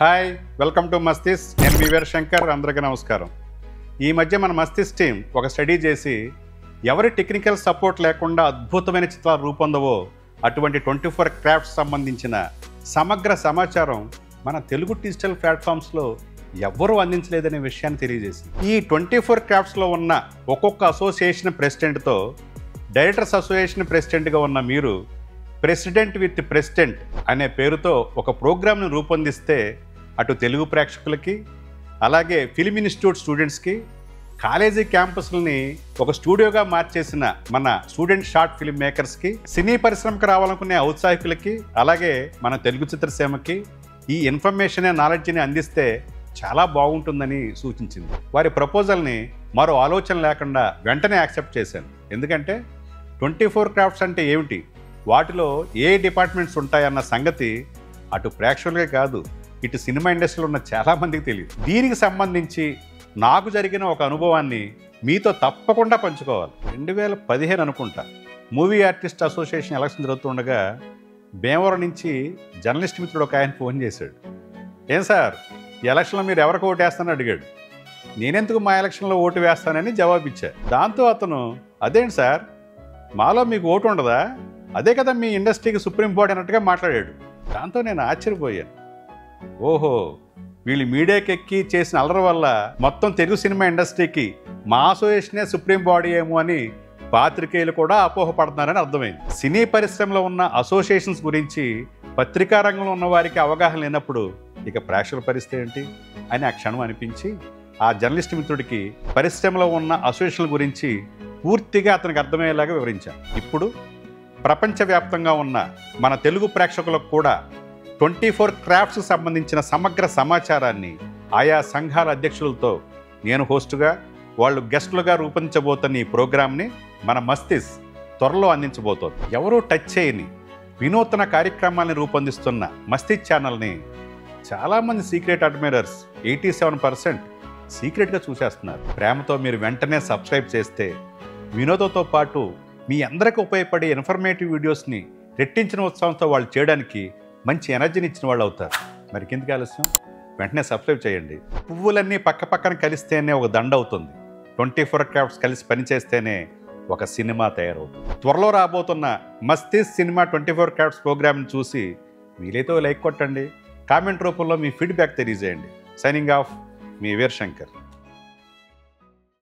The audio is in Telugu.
Hi welcome to మస్తిస్. నేను మీ వీర శంకర్. అందరికీ నమస్కారం. ఈ మధ్య మన మస్తిస్ టీం ఒక స్టడీ చేసి ఎవరి టెక్నికల్ సపోర్ట్ లేకుండా అద్భుతమైన చిత్రాలు రూపొందవో అటువంటి 24 క్రాఫ్ట్స్ సంబంధించిన సమగ్ర సమాచారం మన తెలుగు డిజిటల్ ప్లాట్ఫామ్స్లో ఎవ్వరూ అందించలేదనే విషయాన్ని తెలియజేసింది. ఈ 24 క్రాఫ్ట్స్లో ఉన్న ఒక్కొక్క అసోసియేషన్ ప్రెసిడెంట్తో డైరెక్టర్స్ అసోసియేషన్ ప్రెసిడెంట్గా ఉన్న మీరు ప్రెసిడెంట్ విత్ ప్రెసిడెంట్ అనే పేరుతో ఒక ప్రోగ్రామ్ను రూపొందిస్తే అటు తెలుగు ప్రేక్షకులకి, అలాగే ఫిల్మ్ ఇన్స్టిట్యూట్ స్టూడెంట్స్కి, కాలేజీ క్యాంపస్లని ఒక స్టూడియోగా మార్చేసిన మన స్టూడెంట్ షార్ట్ ఫిల్మ్ మేకర్స్కి, సినీ పరిశ్రమకు రావాలనుకునే ఔత్సాహికులకి, అలాగే మన తెలుగు చిత్రసీమకి ఈ ఇన్ఫర్మేషన్ నాలెడ్జ్ని అందిస్తే చాలా బాగుంటుందని సూచించింది. వారి ప్రపోజల్ని మరో ఆలోచన లేకుండా వెంటనే యాక్సెప్ట్ చేశాను. ఎందుకంటే 24 క్రాఫ్ట్స్ అంటే ఏమిటి, వాటిలో ఏ డిపార్ట్మెంట్స్ ఉంటాయన్న సంగతి అటు ప్రేక్షకులకే కాదు, ఇటు సినిమా ఇండస్ట్రీలో ఉన్న చాలామందికి తెలియదు. దీనికి సంబంధించి నాకు జరిగిన ఒక అనుభవాన్ని మీతో తప్పకుండా పంచుకోవాలి. 2015 అనుకుంటా, మూవీ ఆర్టిస్ట్ అసోసియేషన్ ఎలక్షన్ జరుగుతుండగా భీమవరం నుంచి జర్నలిస్ట్ మిత్రుడు ఒక ఆయన ఫోన్ చేశాడు. ఏం సార్, ఈ ఎలక్షన్లో మీరు ఎవరికి ఓటు వేస్తానని అడిగాడు. నేనెందుకు మా ఎలక్షన్లో ఓటు వేస్తానని జవాబిచ్చా. దాంతో అతను, అదేంటి సార్, మాలో మీకు ఓటు ఉండదా, అదే కదా మీ ఇండస్ట్రీకి సుప్రీం బాడీ అన్నట్టుగా మాట్లాడాడు. దాంతో నేను ఆశ్చర్యపోయాను. ఓహో, వీళ్ళు మీడియాకి ఎక్కి చేసిన అల్లరి వల్ల మొత్తం తెలుగు సినిమా ఇండస్ట్రీకి మా అసోసియేషనే సుప్రీం బాడీ ఏమో అని పాత్రికేయులు కూడా అపోహపడుతున్నారని అర్థమైంది. సినీ పరిశ్రమలో ఉన్న అసోసియేషన్స్ గురించి పత్రికా రంగంలో ఉన్న వారికి అవగాహన లేనప్పుడు ఇక ప్రేక్షకుల పరిస్థితి ఏంటి అని ఆ క్షణం అనిపించి ఆ జర్నలిస్ట్ మిత్రుడికి పరిశ్రమలో ఉన్న అసోసియేషన్ల గురించి పూర్తిగా అతనికి అర్థమయ్యేలాగా వివరించాను. ఇప్పుడు ప్రపంచవ్యాప్తంగా ఉన్న మన తెలుగు ప్రేక్షకులకు కూడా 24 క్రాఫ్ట్స్కి సంబంధించిన సమగ్ర సమాచారాన్ని ఆయా సంఘాల అధ్యక్షులతో నేను హోస్టుగా, వాళ్ళు గెస్టులుగా రూపొందించబోతున్న ఈ ప్రోగ్రామ్ని మన మస్తిస్ త్వరలో అందించబోతోంది. ఎవరూ టచ్ చేయని వినూత్న కార్యక్రమాన్ని రూపొందిస్తున్న మస్తిస్ ఛానల్ని చాలామంది సీక్రెట్ అడ్మైరర్స్ 87% సీక్రెట్గా చూసేస్తున్నారు. ప్రేమతో మీరు వెంటనే సబ్స్క్రైబ్ చేస్తే వినోదంతో పాటు మీ అందరికీ ఉపయోగపడే ఇన్ఫర్మేటివ్ వీడియోస్ని రెట్టించిన ఉత్సాహంతో వాళ్ళు చేయడానికి మంచి ఎనర్జీని ఇచ్చిన వాళ్ళు అవుతారు. మరి కిందకి ఆలస్యం, వెంటనే సబ్స్క్రైబ్ చేయండి. పువ్వులన్నీ పక్క పక్కన కలిస్తేనే ఒక దండ అవుతుంది. 24 క్రాఫ్ట్స్ కలిసి పనిచేస్తేనే ఒక సినిమా తయారవుతుంది. త్వరలో రాబోతున్న మస్తిస్ సినిమా 24 క్రాఫ్ట్స్ ప్రోగ్రామ్ని చూసి వీలైతే లైక్ కొట్టండి, కామెంట్ రూపంలో మీ ఫీడ్బ్యాక్ తెలియజేయండి. సైనింగ్ ఆఫ్, మీ వీర శంకర్.